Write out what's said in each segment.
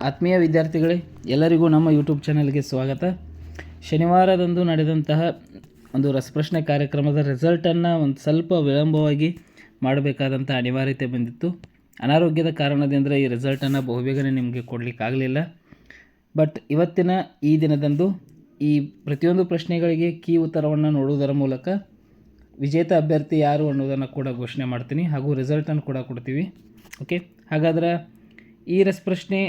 ಆತ್ಮೀಯ ವಿದ್ಯಾರ್ಥಿಗಳೇ, ಎಲ್ಲರಿಗೂ ನಮ್ಮ ಯೂಟ್ಯೂಬ್ ಚಾನಲ್ಗೆ ಸ್ವಾಗತ. ಶನಿವಾರದಂದು ನಡೆದಂತಹ ಒಂದು ರಸಪ್ರಶ್ನೆ ಕಾರ್ಯಕ್ರಮದ ರಿಸಲ್ಟನ್ನು ಒಂದು ಸ್ವಲ್ಪ ವಿಳಂಬವಾಗಿ ಮಾಡಬೇಕಾದಂಥ ಅನಿವಾರ್ಯತೆ ಬಂದಿತ್ತು. ಅನಾರೋಗ್ಯದ ಕಾರಣದಿಂದ ಈ ರಿಸಲ್ಟನ್ನು ಬಹುಬೇಗನೆ ನಿಮಗೆ ಕೊಡಲಿಕ್ಕಾಗಲಿಲ್ಲ. ಬಟ್ ಇವತ್ತಿನ ಈ ದಿನದಂದು ಈ ಪ್ರತಿಯೊಂದು ಪ್ರಶ್ನೆಗಳಿಗೆ ಕೀ ಉತ್ತರವನ್ನು ನೋಡುವುದರ ಮೂಲಕ ವಿಜೇತ ಅಭ್ಯರ್ಥಿ ಯಾರು ಅನ್ನೋದನ್ನು ಕೂಡ ಘೋಷಣೆ ಮಾಡ್ತೀನಿ, ಹಾಗೂ ರಿಸಲ್ಟನ್ನು ಕೂಡ ಕೊಡ್ತೀವಿ. ಓಕೆ, ಹಾಗಾದರೆ ಈ ರಸಪ್ರಶ್ನೆ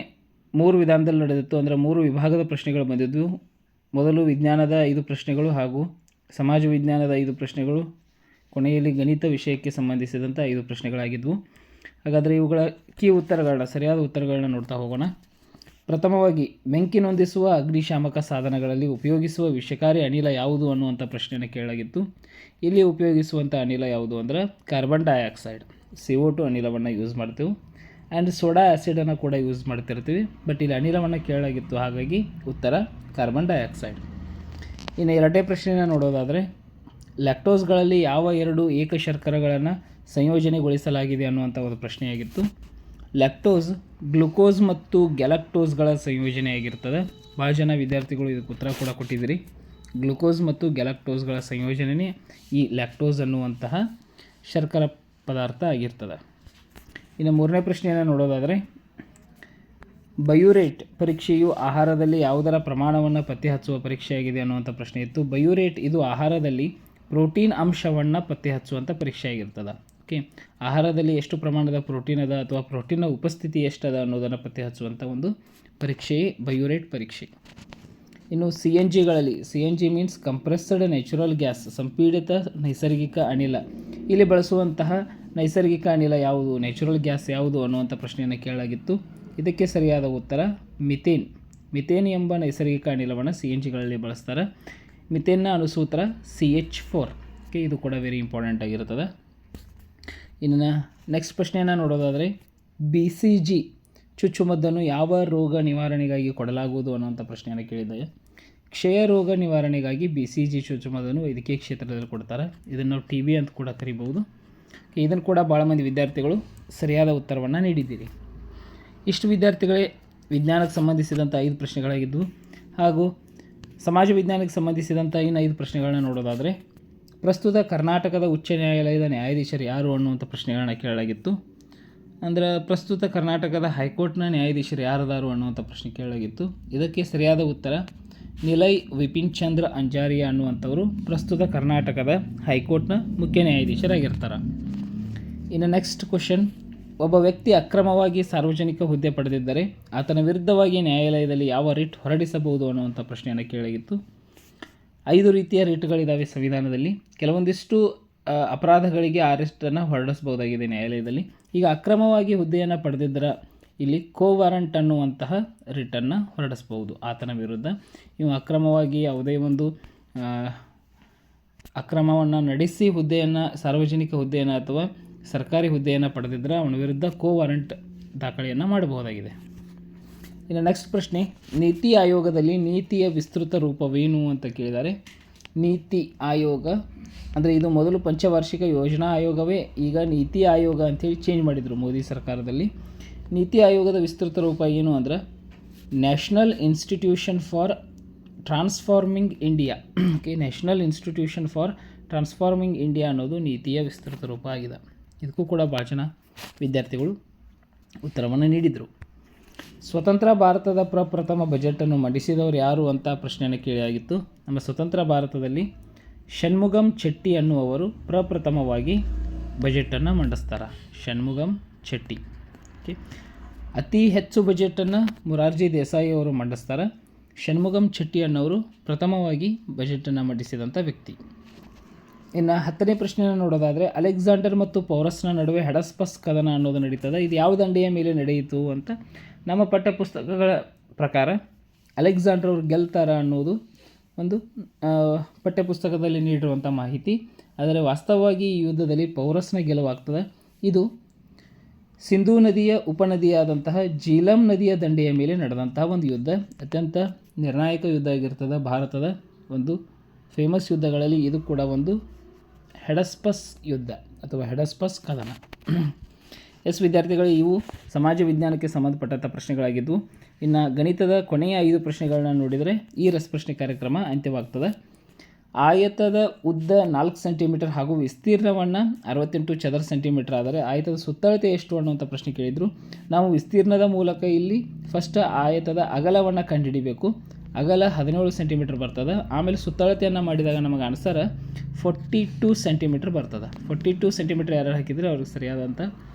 3 ವಿಧಾನದಲ್ಲಿ ನಡೆದಿತ್ತು. ಅಂದರೆ 3 ವಿಭಾಗದ ಪ್ರಶ್ನೆಗಳು ಬಂದಿದ್ದು. ಮೊದಲು ವಿಜ್ಞಾನದ 5 ಪ್ರಶ್ನೆಗಳು ಹಾಗೂ ಸಮಾಜ ವಿಜ್ಞಾನದ 5 ಪ್ರಶ್ನೆಗಳು, ಕೊನೆಯಲ್ಲಿ ಗಣಿತ ವಿಷಯಕ್ಕೆ ಸಂಬಂಧಿಸಿದಂಥ 5 ಪ್ರಶ್ನೆಗಳಾಗಿದ್ದವು. ಹಾಗಾದರೆ ಇವುಗಳ ಕೀ ಉತ್ತರಗಳನ್ನ, ಸರಿಯಾದ ಉತ್ತರಗಳನ್ನ ನೋಡ್ತಾ ಹೋಗೋಣ. ಪ್ರಥಮವಾಗಿ, ಬೆಂಕಿ ನೊಂದಿಸುವ ಅಗ್ನಿಶಾಮಕ ಸಾಧನಗಳಲ್ಲಿ ಉಪಯೋಗಿಸುವ ವಿಷಕಾರಿ ಅನಿಲ ಯಾವುದು ಅನ್ನುವಂಥ ಪ್ರಶ್ನೆಯನ್ನು ಕೇಳಲಾಗಿತ್ತು. ಇಲ್ಲಿ ಉಪಯೋಗಿಸುವಂಥ ಅನಿಲ ಯಾವುದು ಅಂದರೆ ಕಾರ್ಬನ್ ಡೈಆಕ್ಸೈಡ್, CO2 ಅನಿಲವನ್ನು ಯೂಸ್ ಮಾಡ್ತೇವೆ. ಆ್ಯಂಡ್ ಸೋಡಾ ಆ್ಯಸಿಡನ್ನು ಕೂಡ ಯೂಸ್ ಮಾಡ್ತಿರ್ತೀವಿ. ಬಟ್ ಇಲ್ಲಿ ಅನಿಲವನ್ನು ಕೇಳಲಾಗಿತ್ತು, ಹಾಗಾಗಿ ಉತ್ತರ ಕಾರ್ಬನ್ ಡೈಆಕ್ಸೈಡ್. ಇನ್ನು ಎರಡನೇ ಪ್ರಶ್ನೆಯನ್ನು ನೋಡೋದಾದರೆ, ಲ್ಯಾಕ್ಟೋಸ್ಗಳಲ್ಲಿ ಯಾವ 2 ಏಕಶರ್ಕರಗಳನ್ನು ಸಂಯೋಜನೆಗೊಳಿಸಲಾಗಿದೆ ಅನ್ನುವಂಥ ಒಂದು ಪ್ರಶ್ನೆಯಾಗಿತ್ತು. ಲ್ಯಾಕ್ಟೋಸ್ ಗ್ಲುಕೋಸ್ ಮತ್ತು ಗ್ಯಾಲಕ್ಟೋಸ್ಗಳ ಸಂಯೋಜನೆಯಾಗಿರ್ತದೆ. ಭಾಳ ಜನ ವಿದ್ಯಾರ್ಥಿಗಳು ಇದಕ್ಕೆ ಉತ್ತರ ಕೂಡ ಕೊಟ್ಟಿದ್ದೀರಿ. ಗ್ಲುಕೋಸ್ ಮತ್ತು ಗ್ಯಾಲಕ್ಟೋಸ್ಗಳ ಸಂಯೋಜನೆ ಈ ಲ್ಯಾಕ್ಟೋಸ್ ಅನ್ನುವಂತಹ ಶರ್ಕರ ಪದಾರ್ಥ ಆಗಿರ್ತದೆ. ಇನ್ನು ಮೂರನೇ ಪ್ರಶ್ನೆಯನ್ನು ನೋಡೋದಾದರೆ, ಬಯೂರೇಟ್ ಪರೀಕ್ಷೆಯು ಆಹಾರದಲ್ಲಿ ಯಾವುದರ ಪ್ರಮಾಣವನ್ನು ಪತ್ತೆ ಹಚ್ಚುವ ಪರೀಕ್ಷೆಯಾಗಿದೆ ಅನ್ನುವಂಥ ಪ್ರಶ್ನೆ ಇತ್ತು. ಬಯೂರೇಟ್ ಇದು ಆಹಾರದಲ್ಲಿ ಪ್ರೋಟೀನ್ ಅಂಶವನ್ನು ಪತ್ತೆ ಹಚ್ಚುವಂಥ ಪರೀಕ್ಷೆಯಾಗಿರ್ತದೆ. ಓಕೆ, ಆಹಾರದಲ್ಲಿ ಎಷ್ಟು ಪ್ರಮಾಣದ ಪ್ರೋಟೀನ್ ಅದ ಅಥವಾ ಪ್ರೋಟೀನ್ನ ಉಪಸ್ಥಿತಿ ಎಷ್ಟದ ಅನ್ನೋದನ್ನು ಪತ್ತೆ ಹಚ್ಚುವಂಥ ಒಂದು ಪರೀಕ್ಷೆಯೇ ಬಯೂರೇಟ್ ಪರೀಕ್ಷೆ. ಇನ್ನು CNGಗಳಲ್ಲಿ, CNG means compressed natural gas, ಸಂಪೀಡಿತ ನೈಸರ್ಗಿಕ ಅನಿಲ. ಇಲ್ಲಿ ಬಳಸುವಂತಹ ನೈಸರ್ಗಿಕ ಅನಿಲ ಯಾವುದು, ನ್ಯಾಚುರಲ್ ಗ್ಯಾಸ್ ಯಾವುದು ಅನ್ನುವಂಥ ಪ್ರಶ್ನೆಯನ್ನು ಕೇಳಲಾಗಿತ್ತು. ಇದಕ್ಕೆ ಸರಿಯಾದ ಉತ್ತರ ಮಿಥೇನ್. ಮಿಥೇನ್ ಎಂಬ ನೈಸರ್ಗಿಕ ಅನಿಲವನ್ನು CNGಗಳಲ್ಲಿ ಬಳಸ್ತಾರೆ. ಮಿಥೇನ್ನ ಅಣುಸೂತ್ರ CH4. ಓಕೆ, ಇದು ಕೂಡ ವೆರಿ ಇಂಪಾರ್ಟೆಂಟ್ ಆಗಿರ್ತದೆ. ಇನ್ನು ನೆಕ್ಸ್ಟ್ ಪ್ರಶ್ನೆಯನ್ನು ನೋಡೋದಾದರೆ, BCG ಚುಚ್ಚುಮದ್ದನ್ನು ಯಾವ ರೋಗ ನಿವಾರಣೆಗಾಗಿ ಕೊಡಲಾಗುವುದು ಅನ್ನುವಂಥ ಪ್ರಶ್ನೆಯನ್ನು ಕೇಳಿದ್ದಾರೆ. ಕ್ಷಯ ರೋಗ ನಿವಾರಣೆಗಾಗಿ BCG ಚುಚ್ಚುಮದ್ದನ್ನು ವೈದ್ಯಕೀಯ ಕ್ಷೇತ್ರದಲ್ಲಿ ಕೊಡ್ತಾರೆ. ಇದನ್ನು ನಾವು TB ಅಂತ ಕೂಡ ಕರಿಬಹುದು. ಇದನ್ನು ಕೂಡ ಭಾಳ ಮಂದಿ ವಿದ್ಯಾರ್ಥಿಗಳು ಸರಿಯಾದ ಉತ್ತರವನ್ನು ನೀಡಿದ್ದೀರಿ. ಇಷ್ಟು ವಿದ್ಯಾರ್ಥಿಗಳೇ ವಿಜ್ಞಾನಕ್ಕೆ ಸಂಬಂಧಿಸಿದಂಥ 5 ಪ್ರಶ್ನೆಗಳಾಗಿದ್ದವು. ಹಾಗೂ ಸಮಾಜ ವಿಜ್ಞಾನಕ್ಕೆ ಸಂಬಂಧಿಸಿದಂಥ ಇನ್ನು 5 ಪ್ರಶ್ನೆಗಳನ್ನ ನೋಡೋದಾದರೆ, ಪ್ರಸ್ತುತ ಕರ್ನಾಟಕದ ಉಚ್ಚ ನ್ಯಾಯಾಲಯದ ನ್ಯಾಯಾಧೀಶರು ಯಾರು ಅನ್ನುವಂಥ ಪ್ರಶ್ನೆಗಳನ್ನ ಕೇಳಲಾಗಿತ್ತು. ಅಂದರೆ ಪ್ರಸ್ತುತ ಕರ್ನಾಟಕದ ಹೈಕೋರ್ಟ್ನ ನ್ಯಾಯಾಧೀಶರು ಯಾರದಾರು ಅನ್ನುವಂಥ ಪ್ರಶ್ನೆ ಕೇಳಲಾಗಿತ್ತು. ಇದಕ್ಕೆ ಸರಿಯಾದ ಉತ್ತರ ನಿಲಯ್ ವಿಪಿನ್ ಚಂದ್ರ ಅಂಜಾರಿಯಾ ಅನ್ನುವಂಥವರು ಪ್ರಸ್ತುತ ಕರ್ನಾಟಕದ ಹೈಕೋರ್ಟ್ನ ಮುಖ್ಯ ನ್ಯಾಯಾಧೀಶರಾಗಿರ್ತಾರೆ. ಇನ್ನು ನೆಕ್ಸ್ಟ್ ಕ್ವಶನ್, ಒಬ್ಬ ವ್ಯಕ್ತಿ ಅಕ್ರಮವಾಗಿ ಸಾರ್ವಜನಿಕ ಹುದ್ದೆ ಪಡೆದಿದ್ದರೆ ಆತನ ವಿರುದ್ಧವಾಗಿ ನ್ಯಾಯಾಲಯದಲ್ಲಿ ಯಾವ ರಿಟ್ ಹೊರಡಿಸಬಹುದು ಅನ್ನುವಂಥ ಪ್ರಶ್ನೆಯನ್ನು ಕೇಳಲಾಗಿತ್ತು. 5 ರೀತಿಯ ರಿಟ್ಗಳಿದ್ದಾವೆ ಸಂವಿಧಾನದಲ್ಲಿ. ಕೆಲವೊಂದಿಷ್ಟು ಅಪರಾಧಗಳಿಗೆ ಅರೆಸ್ಟನ್ನು ಹೊರಡಿಸಬಹುದಾಗಿದೆ ನ್ಯಾಯಾಲಯದಲ್ಲಿ. ಈಗ ಅಕ್ರಮವಾಗಿ ಹುದ್ದೆಯನ್ನು ಪಡೆದಿದ್ದರೆ ಇಲ್ಲಿ ಕೋವಾರಂಟ್ ಅನ್ನುವಂತಹ ರಿಟನ್ನು ಹೊರಡಿಸ್ಬೋದು ಆತನ ವಿರುದ್ಧ. ಇವು ಅಕ್ರಮವಾಗಿ ಯಾವುದೇ ಒಂದು ಅಕ್ರಮವನ್ನು ನಡೆಸಿ ಹುದ್ದೆಯನ್ನು, ಸಾರ್ವಜನಿಕ ಹುದ್ದೆಯನ್ನು ಅಥವಾ ಸರ್ಕಾರಿ ಹುದ್ದೆಯನ್ನು ಪಡೆದಿದ್ದರೆ ಅವನ ವಿರುದ್ಧ ಕೋವಾರಂಟ್ ದಾಖಲೆಯನ್ನು ಮಾಡಬಹುದಾಗಿದೆ. ಇನ್ನು ನೆಕ್ಸ್ಟ್ ಪ್ರಶ್ನೆ, ನೀತಿ ಆಯೋಗದಲ್ಲಿ ನೀತಿಯ ವಿಸ್ತೃತ ರೂಪವೇನು ಅಂತ ಕೇಳಿದ್ದಾರೆ. ನೀತಿ ಆಯೋಗ ಅಂದರೆ ಇದು ಮೊದಲು ಪಂಚವಾರ್ಷಿಕ ಯೋಜನಾ ಆಯೋಗವೇ, ಈಗ ನೀತಿ ಆಯೋಗ ಅಂಥೇಳಿ ಚೇಂಜ್ ಮಾಡಿದರು ಮೋದಿ ಸರ್ಕಾರದಲ್ಲಿ. ನೀತಿ ಆಯೋಗದ ವಿಸ್ತೃತ ರೂಪ ಏನು ಅಂದರೆ national institution for transforming India. Okay, national institution for transforming India ಅನ್ನೋದು ನೀತಿಯ ವಿಸ್ತೃತ ರೂಪ ಆಗಿದೆ. ಇದಕ್ಕೂ ಕೂಡ ಭಾಳ ಜನ ವಿದ್ಯಾರ್ಥಿಗಳು ಉತ್ತರವನ್ನು ನೀಡಿದರು. ಸ್ವತಂತ್ರ ಭಾರತದ ಪ್ರಪ್ರಥಮ ಬಜೆಟನ್ನು ಮಂಡಿಸಿದವರು ಯಾರು ಅಂತ ಪ್ರಶ್ನೆಯನ್ನು ಕೇಳಿಯಾಗಿತ್ತು. ನಮ್ಮ ಸ್ವತಂತ್ರ ಭಾರತದಲ್ಲಿ ಷಣ್ಮುಗಂ ಚೆಟ್ಟಿ ಅನ್ನುವರು ಪ್ರಪ್ರಥಮವಾಗಿ ಬಜೆಟನ್ನು ಮಂಡಿಸ್ತಾರೆ. ಷಣ್ಮುಗಂ ಚೆಟ್ಟಿ. ಓಕೆ, ಅತಿ ಹೆಚ್ಚು ಬಜೆಟನ್ನು ಮೊರಾರ್ಜಿ ದೇಸಾಯಿ ಅವರು ಮಂಡಿಸ್ತಾರೆ. ಷಣ್ಮುಗಂ ಚೆಟ್ಟಿ ಅನ್ನೋರು ಪ್ರಥಮವಾಗಿ ಬಜೆಟನ್ನು ಮಂಡಿಸಿದಂಥ ವ್ಯಕ್ತಿ. ಇನ್ನು 10ನೇ ಪ್ರಶ್ನೆಯನ್ನು ನೋಡೋದಾದರೆ, ಅಲೆಕ್ಸಾಂಡರ್ ಮತ್ತು ಪೌರಸ್ನ ನಡುವೆ ಹೆಡಸ್ಪಸ್ ಕದನ ಅನ್ನೋದು ನಡೀತದೆ. ಇದು ಯಾವ ದಂಡೆಯ ಮೇಲೆ ನಡೆಯಿತು ಅಂತ ನಮ್ಮ ಪಠ್ಯಪುಸ್ತಕಗಳ ಪ್ರಕಾರ ಅಲೆಕ್ಸಾಂಡರ್ ಅವರು ಗೆಲ್ತಾರ ಅನ್ನೋದು ಒಂದು ಪಠ್ಯಪುಸ್ತಕದಲ್ಲಿ ನೀಡಿರುವಂಥ ಮಾಹಿತಿ. ಆದರೆ ವಾಸ್ತವವಾಗಿ ಈ ಯುದ್ಧದಲ್ಲಿ ಪೌರಸ್ನ ಗೆಲುವಾಗ್ತದೆ. ಇದು ಸಿಂಧೂ ನದಿಯ ಉಪನದಿಯಾದಂತಹ ಜೀಲಂ ನದಿಯ ದಂಡೆಯ ಮೇಲೆ ನಡೆದಂತಹ ಒಂದು ಯುದ್ಧ. ಅತ್ಯಂತ ನಿರ್ಣಾಯಕ ಯುದ್ಧ ಆಗಿರ್ತದೆ. ಭಾರತದ ಒಂದು ಫೇಮಸ್ ಯುದ್ಧಗಳಲ್ಲಿ ಇದು ಕೂಡ ಒಂದು ಹೆಡಸ್ಪಸ್ ಯುದ್ಧ ಅಥವಾ ಹೆಡಸ್ಪಸ್ ಕದನ. ಎಸ್ ವಿದ್ಯಾರ್ಥಿಗಳು, ಇವು ಸಮಾಜ ವಿಜ್ಞಾನಕ್ಕೆ ಸಂಬಂಧಪಟ್ಟಂಥ ಪ್ರಶ್ನೆಗಳಾಗಿದ್ದವು. ಇನ್ನು ಗಣಿತದ ಕೊನೆಯ 5 ಪ್ರಶ್ನೆಗಳನ್ನ ನೋಡಿದರೆ ಈ ರಸಪ್ರಶ್ನೆ ಕಾರ್ಯಕ್ರಮ ಅಂತ್ಯವಾಗ್ತದೆ. ಆಯತದ ಉದ್ದ 4 ಸೆಂಟಿಮೀಟರ್ ಹಾಗೂ ವಿಸ್ತೀರ್ಣವನ್ನು 68 ಚದರ ಸೆಂಟಿಮೀಟರ್ ಆದರೆ ಆಯತದ ಸುತ್ತಳತೆ ಎಷ್ಟು ಅನ್ನುವಂಥ ಪ್ರಶ್ನೆ ಕೇಳಿದರು. ನಾವು ವಿಸ್ತೀರ್ಣದ ಮೂಲಕ ಇಲ್ಲಿ ಫಸ್ಟ್ ಆಯತದ ಅಗಲವನ್ನು ಕಂಡುಹಿಡಿಬೇಕು. ಅಗಲ 17 ಸೆಂಟಿಮೀಟರ್ ಬರ್ತದೆ. ಆಮೇಲೆ ಸುತ್ತಳತೆಯನ್ನು ಮಾಡಿದಾಗ ನಮಗೆ ಆನ್ಸರ್ 42 ಸೆಂಟಿಮೀಟರ್ ಬರ್ತದೆ. 42 ಸೆಂಟಿಮೀಟರ್ ಯಾರು ಹಾಕಿದರೆ ಅವ್ರಿಗೆ ಸರಿಯಾದಂಥ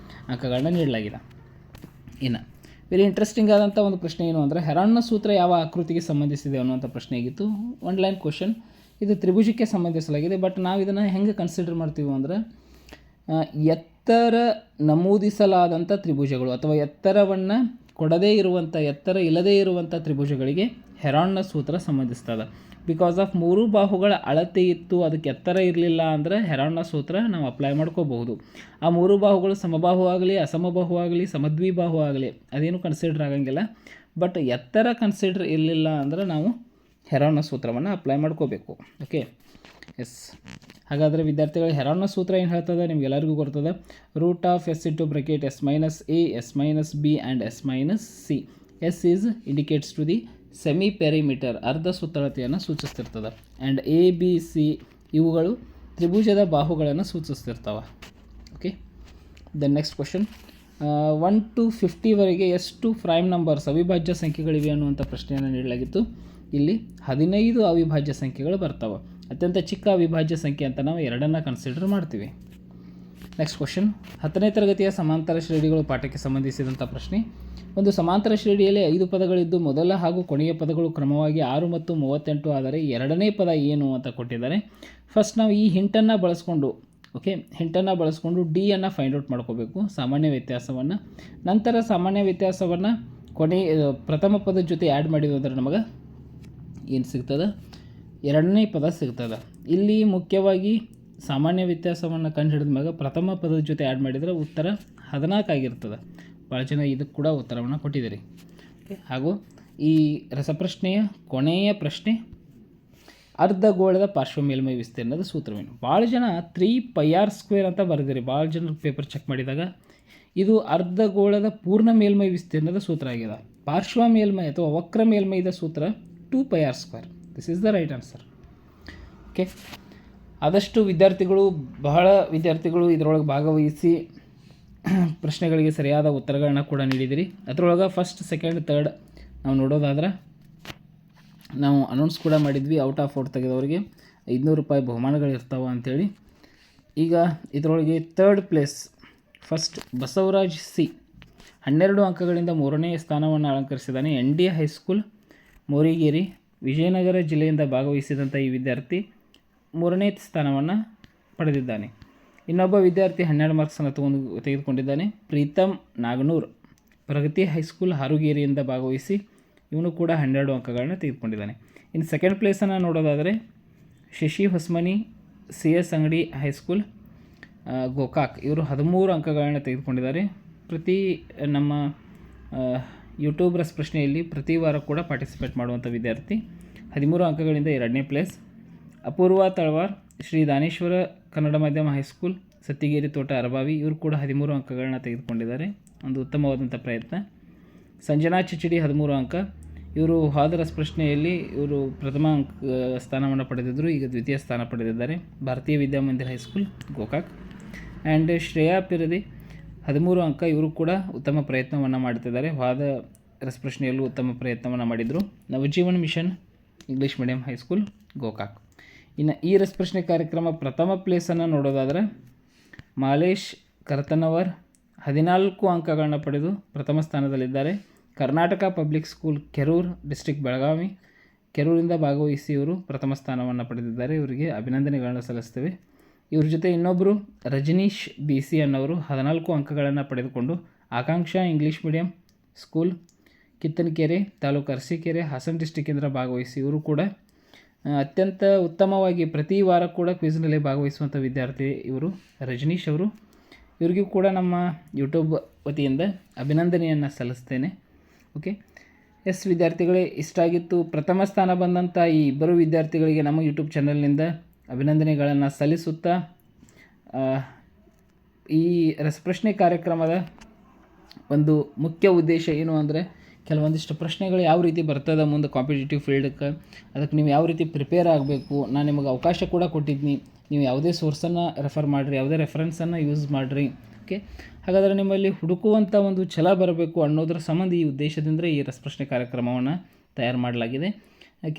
ಅಂಕಗಳನ್ನ ನೀಡಲಾಗಿದೆ. ಇನ್ನು ವೆರಿ ಇಂಟ್ರೆಸ್ಟಿಂಗ್ ಆದಂಥ ಒಂದು ಪ್ರಶ್ನೆ ಏನು ಅಂದರೆ, ಹೆರಾನ್ನ ಸೂತ್ರ ಯಾವ ಆಕೃತಿಗೆ ಸಂಬಂಧಿಸಿದೆ ಅನ್ನುವಂಥ ಪ್ರಶ್ನೆ ಆಗಿತ್ತು. 1 ಲೈನ್ ಕ್ವಶನ್. ಇದು ತ್ರಿಭುಜಕ್ಕೆ ಸಂಬಂಧಿಸಲಾಗಿದೆ. ಬಟ್ ನಾವು ಇದನ್ನು ಹೆಂಗೆ ಕನ್ಸಿಡರ್ ಮಾಡ್ತೀವಿ ಅಂದರೆ, ಎತ್ತರ ನಮೂದಿಸಲಾದಂಥ ತ್ರಿಭುಜಗಳು ಅಥವಾ ಎತ್ತರವನ್ನು ಕೊಡದೇ ಇರುವಂಥ, ಎತ್ತರ ಇಲ್ಲದೇ ಇರುವಂಥ ತ್ರಿಭುಜಗಳಿಗೆ ಹೆರಾನ್ನ ಸೂತ್ರ ಸಂಬಂಧಿಸ್ತದೆ. ಬಿಕಾಸ್ ಆಫ್ 3 ಬಾಹುಗಳ ಅಳತೆ ಇತ್ತು, ಅದಕ್ಕೆ ಎತ್ತರ ಇರಲಿಲ್ಲ ಅಂದರೆ ಹೆರಾನ್ನ ಸೂತ್ರ ನಾವು ಅಪ್ಲೈ ಮಾಡ್ಕೋಬಹುದು. ಆ 3 ಬಾಹುಗಳು ಸಮಬಾಹು ಆಗಲಿ, ಅಸಮಬಾಹು ಆಗಲಿ, ಸಮದ್ವಿಬಾಹು ಆಗಲಿ ಅದೇನು ಕನ್ಸಿಡರ್ ಆಗಂಗಿಲ್ಲ. ಬಟ್ ಎತ್ತರ ಕನ್ಸಿಡರ್ ಇರಲಿಲ್ಲ ಅಂದರೆ ನಾವು ಹೆರಾನ್ನ ಸೂತ್ರವನ್ನು ಅಪ್ಲೈ ಮಾಡ್ಕೋಬೇಕು. Okay, yes. ಹಾಗಾದರೆ ವಿದ್ಯಾರ್ಥಿಗಳು, ಹೆರಾನ್ನ ಸೂತ್ರ ಏನು ಹೇಳ್ತದೆ ನಿಮಗೆಲ್ಲರಿಗೂ ಗೊತ್ತದೆ. Root of s into bracket s minus a, s minus b and s minus c. S is indicates to the semi perimeter, ಅರ್ಧ ಸುತ್ತಳತೆಯನ್ನು ಸೂಚಿಸ್ತಿರ್ತದೆ. ಆ್ಯಂಡ್ ಎ ಬಿ ಸಿ ಇವುಗಳು ತ್ರಿಭುಜದ ಬಾಹುಗಳನ್ನು ಸೂಚಿಸ್ತಿರ್ತವೆ. Okay, then next question. 1 to 50ವರೆಗೆ ಎಷ್ಟು prime numbers ಅವಿಭಾಜ್ಯ ಸಂಖ್ಯೆಗಳಿವೆ ಅನ್ನುವಂಥ ಪ್ರಶ್ನೆಯನ್ನು ನೀಡಲಾಗಿತ್ತು. ಇಲ್ಲಿ 15 ಅವಿಭಾಜ್ಯ ಸಂಖ್ಯೆಗಳು ಬರ್ತವೆ. ಅತ್ಯಂತ ಚಿಕ್ಕ ಅವಿಭಾಜ್ಯ ಸಂಖ್ಯೆ ಅಂತ ನಾವು 2 ಕನ್ಸಿಡರ್ ಮಾಡ್ತೀವಿ. Next question. 10ನೇ ತರಗತಿಯ ಸಮಾಂತರ ಶ್ರೇಣಿಗಳು ಪಾಠಕ್ಕೆ ಸಂಬಂಧಿಸಿದಂಥ ಪ್ರಶ್ನೆ. ಒಂದು ಸಮಾಂತರ ಶ್ರೇಣಿಯಲ್ಲಿ 5 ಪದಗಳಿದ್ದು ಮೊದಲ ಹಾಗೂ ಕೊನೆಯ ಪದಗಳು ಕ್ರಮವಾಗಿ 6 ಮತ್ತು 38 ಆದರೆ 2ನೇ ಪದ ಏನು ಅಂತ ಕೊಟ್ಟಿದ್ದಾರೆ. ಫಸ್ಟ್ ನಾವು ಈ ಹಿಂಟನ್ನು ಬಳಸ್ಕೊಂಡು, ಓಕೆ, ಹಿಂಟನ್ನು ಬಳಸ್ಕೊಂಡು ಡಿಯನ್ನು ಫೈಂಡ್ ಔಟ್ ಮಾಡ್ಕೋಬೇಕು, ಸಾಮಾನ್ಯ ವ್ಯತ್ಯಾಸವನ್ನು. ನಂತರ ಸಾಮಾನ್ಯ ವ್ಯತ್ಯಾಸವನ್ನು ಪ್ರಥಮ ಪದದ ಜೊತೆ ಆ್ಯಡ್ ಮಾಡಿದ್ವು ಅಂದರೆ ನಮಗೆ ಏನು ಸಿಗ್ತದೆ, 2ನೇ ಪದ ಸಿಗ್ತದೆ. ಇಲ್ಲಿ ಮುಖ್ಯವಾಗಿ ಸಾಮಾನ್ಯ ವ್ಯತ್ಯಾಸವನ್ನು ಕಂಡುಹಿಡಿದ ಮ್ಯಾಗ ಪ್ರಥಮ ಪದದ ಜೊತೆ ಆ್ಯಡ್ ಮಾಡಿದರೆ ಉತ್ತರ 14 ಆಗಿರ್ತದೆ. ಭಾಳ ಜನ ಇದಕ್ಕೆ ಕೂಡ ಉತ್ತರವನ್ನು ಕೊಟ್ಟಿದ್ದೀರಿ. ಹಾಗೂ ಈ ರಸಪ್ರಶ್ನೆಯ ಕೊನೆಯ ಪ್ರಶ್ನೆ, ಅರ್ಧಗೋಳದ ಪಾರ್ಶ್ವ ಮೇಲ್ಮೈ ವಿಸ್ತೀರ್ಣದ ಸೂತ್ರವೇನು? ಭಾಳ ಜನ 3πr² ಅಂತ ಬರೆದಿರಿ. ಭಾಳ ಜನರು ಪೇಪರ್ ಚೆಕ್ ಮಾಡಿದಾಗ ಇದು ಅರ್ಧಗೋಳದ ಪೂರ್ಣ ಮೇಲ್ಮೈ ವಿಸ್ತೀರ್ಣದ ಸೂತ್ರ ಆಗಿದೆ. ಪಾರ್ಶ್ವ ಮೇಲ್ಮೈ ಅಥವಾ ವಕ್ರ ಮೇಲ್ಮೈದ ಸೂತ್ರ 2πr². This is the right answer. Okay, ಆದಷ್ಟು ಬಹಳ ವಿದ್ಯಾರ್ಥಿಗಳು ಇದರೊಳಗೆ ಭಾಗವಹಿಸಿ ಪ್ರಶ್ನೆಗಳಿಗೆ ಸರಿಯಾದ ಉತ್ತರಗಳನ್ನ ಕೂಡ ನೀಡಿದಿರಿ. ಅದರೊಳಗೆ ಫಸ್ಟ್, ಸೆಕೆಂಡ್, ಥರ್ಡ್ ನಾವು ನೋಡೋದಾದ್ರೆ ನಾವು ಅನೌನ್ಸ್ ಕೂಡ ಮಾಡಿದ್ವಿ. ಔಟ್ ಆಫ್ 4 ತೆಗೆದವರಿಗೆ 500 ರೂಪಾಯಿ ಬಹುಮಾನಗಳಿರ್ತಾವೆ ಅಂಥೇಳಿ. ಈಗ ಇದರೊಳಗೆ third place first Basavaraj C 12 ಅಂಕಗಳಿಂದ 3ನೇ ಸ್ಥಾನವನ್ನು ಅಲಂಕರಿಸಿದ್ದಾನೆ. ND ಹೈಸ್ಕೂಲ್ ಮೋರಿಗೇರಿ, ವಿಜಯನಗರ ಜಿಲ್ಲೆಯಿಂದ ಭಾಗವಹಿಸಿದಂಥ ಈ ವಿದ್ಯಾರ್ಥಿ 3ನೇ ಸ್ಥಾನವನ್ನು ಪಡೆದಿದ್ದಾನೆ. ಇನ್ನೊಬ್ಬ ವಿದ್ಯಾರ್ಥಿ 12 ಮಾರ್ಕ್ಸನ್ನು ತೆಗೆದುಕೊಂಡಿದ್ದಾನೆ. ಪ್ರೀತಮ್ ನಾಗನೂರ್, ಪ್ರಗತಿ ಹೈಸ್ಕೂಲ್ ಹಾರುಗೇರಿಯಿಂದ ಭಾಗವಹಿಸಿ ಇವನು ಕೂಡ 12 ಅಂಕಗಳನ್ನು ತೆಗೆದುಕೊಂಡಿದ್ದಾನೆ. ಇನ್ನು ಸೆಕೆಂಡ್ ಪ್ಲೇಸನ್ನು ನೋಡೋದಾದರೆ ಶಶಿ ಹೊಸ್ಮನಿ, CS ಅಂಗಡಿ ಹೈಸ್ಕೂಲ್ ಗೋಕಾಕ್, ಇವರು 13 ಅಂಕಗಳನ್ನು ತೆಗೆದುಕೊಂಡಿದ್ದಾರೆ. ನಮ್ಮ ಯೂಟ್ಯೂಬ್ ರಸಪ್ರಶ್ನೆಯಲ್ಲಿ ಪ್ರತಿ ವಾರ ಕೂಡ ಪಾರ್ಟಿಸಿಪೇಟ್ ಮಾಡುವಂಥ ವಿದ್ಯಾರ್ಥಿ 13 ಅಂಕಗಳಿಂದ 2ನೇ ಪ್ಲೇಸ್. ಅಪೂರ್ವ ತಳವಾರ್, ಶ್ರೀ ದಾನೇಶ್ವರ ಕನ್ನಡ ಮಾಧ್ಯಮ ಹೈಸ್ಕೂಲ್ ಸತ್ತಿಗೇರಿ ತೋಟ ಅರಬಾವಿ, ಇವರು ಕೂಡ 13 ಅಂಕಗಳನ್ನ ತೆಗೆದುಕೊಂಡಿದ್ದಾರೆ. ಒಂದು ಉತ್ತಮವಾದಂಥ ಪ್ರಯತ್ನ. ಸಂಜನಾ ಚಿಚಿಡಿ 13 ಅಂಕ, ಇವರು ಹೋದ ರಸಪ್ರಶ್ನೆಯಲ್ಲಿ ಇವರು ಪ್ರಥಮ ಸ್ಥಾನವನ್ನು ಪಡೆದಿದ್ದರು, ಈಗ ದ್ವಿತೀಯ ಸ್ಥಾನ ಪಡೆದಿದ್ದಾರೆ. ಭಾರತೀಯ ವಿದ್ಯಾಮಂದಿರ ಹೈಸ್ಕೂಲ್ ಗೋಕಾಕ್. ಆ್ಯಂಡ್ ಶ್ರೇಯಾ ಪಿರದಿ 13 ಅಂಕ, ಇವರು ಕೂಡ ಉತ್ತಮ ಪ್ರಯತ್ನವನ್ನು ಮಾಡ್ತಿದ್ದಾರೆ. ಹೋದ ರಸಪ್ರಶ್ನೆಯಲ್ಲೂ ಉತ್ತಮ ಪ್ರಯತ್ನವನ್ನು ಮಾಡಿದರು. Navajeevan mission English medium high school Gokak. ಇನ್ನು ಈ ರಸಪ್ರಶ್ನೆ ಕಾರ್ಯಕ್ರಮ ಪ್ರಥಮ ಪ್ಲೇಸನ್ನು ನೋಡೋದಾದರೆ ಮಾಲೇಶ್ ಕರ್ತನವರ್ 14 ಅಂಕಗಳನ್ನು ಪಡೆದು ಪ್ರಥಮ ಸ್ಥಾನದಲ್ಲಿದ್ದಾರೆ. Karnataka public school Kerur, district Belagavi, ಕೆರೂರಿಂದ ಭಾಗವಹಿಸಿ ಇವರು ಪ್ರಥಮ ಸ್ಥಾನವನ್ನು ಪಡೆದಿದ್ದಾರೆ. ಇವರಿಗೆ ಅಭಿನಂದನೆಗಳನ್ನು ಸಲ್ಲಿಸ್ತೇವೆ. ಇವ್ರ ಜೊತೆ ಇನ್ನೊಬ್ಬರು ರಜನೀಶ್ BC ಅನ್ನೋರು 14 ಅಂಕಗಳನ್ನು ಪಡೆದುಕೊಂಡು Akanksha English medium school Kittanakere taluk Arsikere Hassan ಡಿಸ್ಟಿಕ್ಕಿಂದ ಭಾಗವಹಿಸಿ ಇವರು ಕೂಡ ಅತ್ಯಂತ ಉತ್ತಮವಾಗಿ ಪ್ರತಿ ವಾರ ಕೂಡ ಕ್ವಿಜ್ನಲ್ಲಿ ಭಾಗವಹಿಸುವಂಥ ವಿದ್ಯಾರ್ಥಿ ಇವರು ರಜನೀಶ್ ಅವರು. ಇವರಿಗೂ ಕೂಡ ನಮ್ಮ ಯೂಟ್ಯೂಬ್ ವತಿಯಿಂದ ಅಭಿನಂದನೆಯನ್ನು ಸಲ್ಲಿಸ್ತೇನೆ. ಓಕೆ, ಎಸ್ ವಿದ್ಯಾರ್ಥಿಗಳೇ, ಇಷ್ಟಾಗಿತ್ತು. ಪ್ರಥಮ ಸ್ಥಾನ ಬಂದಂಥ ಈ ಇಬ್ಬರು ವಿದ್ಯಾರ್ಥಿಗಳಿಗೆ ನಮ್ಮ ಯೂಟ್ಯೂಬ್ ಚಾನಲ್ನಿಂದ ಅಭಿನಂದನೆಗಳನ್ನು ಸಲ್ಲಿಸುತ್ತಾ ಈ ರಸಪ್ರಶ್ನೆ ಕಾರ್ಯಕ್ರಮದ ಒಂದು ಮುಖ್ಯ ಉದ್ದೇಶ ಏನು ಅಂದರೆ ಕೆಲವೊಂದಿಷ್ಟು ಪ್ರಶ್ನೆಗಳು ಯಾವ ರೀತಿ ಬರ್ತದೆ ಮುಂದೆ ಕಾಂಪಿಟೇಟಿವ್ ಫೀಲ್ಡ್ಗೆ, ಅದಕ್ಕೆ ನೀವು ಯಾವ ರೀತಿ ಪ್ರಿಪೇರ್ ಆಗಬೇಕು. ನಾನು ನಿಮಗೆ ಅವಕಾಶ ಕೂಡ ಕೊಟ್ಟಿದ್ದೀನಿ, ನೀವು ಯಾವುದೇ ಸೋರ್ಸನ್ನು ರೆಫರ್ ಮಾಡಿರಿ, ಯಾವುದೇ ರೆಫರೆನ್ಸನ್ನು ಯೂಸ್ ಮಾಡಿರಿ. ಓಕೆ, ಹಾಗಾದರೆ ನಿಮ್ಮಲ್ಲಿ ಹುಡುಕುವಂಥ ಒಂದು ಛಲ ಬರಬೇಕು ಅನ್ನೋದ್ರ ಸಂಬಂಧ ಈ ಉದ್ದೇಶದಿಂದ ಈ ರಸಪ್ರಶ್ನೆ ಕಾರ್ಯಕ್ರಮವನ್ನು ತಯಾರು ಮಾಡಲಾಗಿದೆ.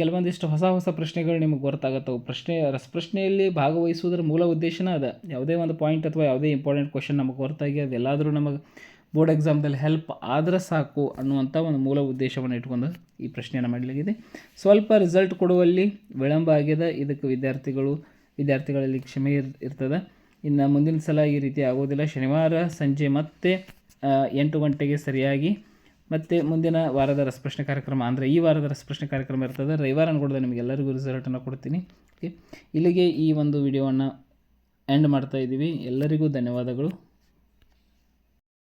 ಕೆಲವೊಂದಿಷ್ಟು ಹೊಸ ಪ್ರಶ್ನೆಗಳು ನಿಮಗೆ ಗೊತ್ತಾಗುತ್ತವೆ. ರಸಪ್ರಶ್ನೆಯಲ್ಲಿ ಭಾಗವಹಿಸುವುದರ ಮೂಲ ಉದ್ದೇಶನ ಅದ. ಯಾವುದೇ ಒಂದು ಪಾಯಿಂಟ್ ಅಥವಾ ಯಾವುದೇ ಇಂಪಾರ್ಟೆಂಟ್ ಕ್ವಶನ್ ನಮಗೆ ಗೊತ್ತಾಗಿ ಅದೆಲ್ಲಾದರೂ ನಮಗೆ ಬೋರ್ಡ್ ಎಕ್ಸಾಮ್ದಲ್ಲಿ ಹೆಲ್ಪ್ ಆದರೆ ಸಾಕು ಅನ್ನುವಂಥ ಒಂದು ಮೂಲ ಉದ್ದೇಶವನ್ನು ಇಟ್ಕೊಂಡು ಈ ಪ್ರಶ್ನೆಯನ್ನು ಮಾಡಲಾಗಿದೆ. ಸ್ವಲ್ಪ ರಿಸಲ್ಟ್ ಕೊಡುವಲ್ಲಿ ವಿಳಂಬ ಆಗಿದೆ. ಇದಕ್ಕೆ ವಿದ್ಯಾರ್ಥಿಗಳಲ್ಲಿ ಕ್ಷಮೆ ಇರ್ತದೆ. ಇನ್ನು ಮುಂದಿನ ಸಲ ಈ ರೀತಿ ಆಗೋದಿಲ್ಲ. ಶನಿವಾರ ಸಂಜೆ ಮತ್ತೆ 8 ಗಂಟೆಗೆ ಸರಿಯಾಗಿ ಮತ್ತು ಮುಂದಿನ ವಾರದ ರಸಪ್ರಶ್ನೆ ಕಾರ್ಯಕ್ರಮ ಅಂದರೆ ಈ ವಾರದ ರಸಪ್ರಶ್ನೆ ಕಾರ್ಯಕ್ರಮ ಇರ್ತದೆ. ರವಿವಾರ ಅನ್ಕೊಡ್ದೆ ನಿಮಗೆಲ್ಲರಿಗೂ ರಿಸಲ್ಟನ್ನು ಕೊಡ್ತೀನಿ. ಓಕೆ, ಇಲ್ಲಿಗೆ ಈ ಒಂದು ವಿಡಿಯೋವನ್ನು ಎಂಡ್ ಮಾಡ್ತಾ ಇದ್ದೀವಿ. ಎಲ್ಲರಿಗೂ ಧನ್ಯವಾದಗಳು.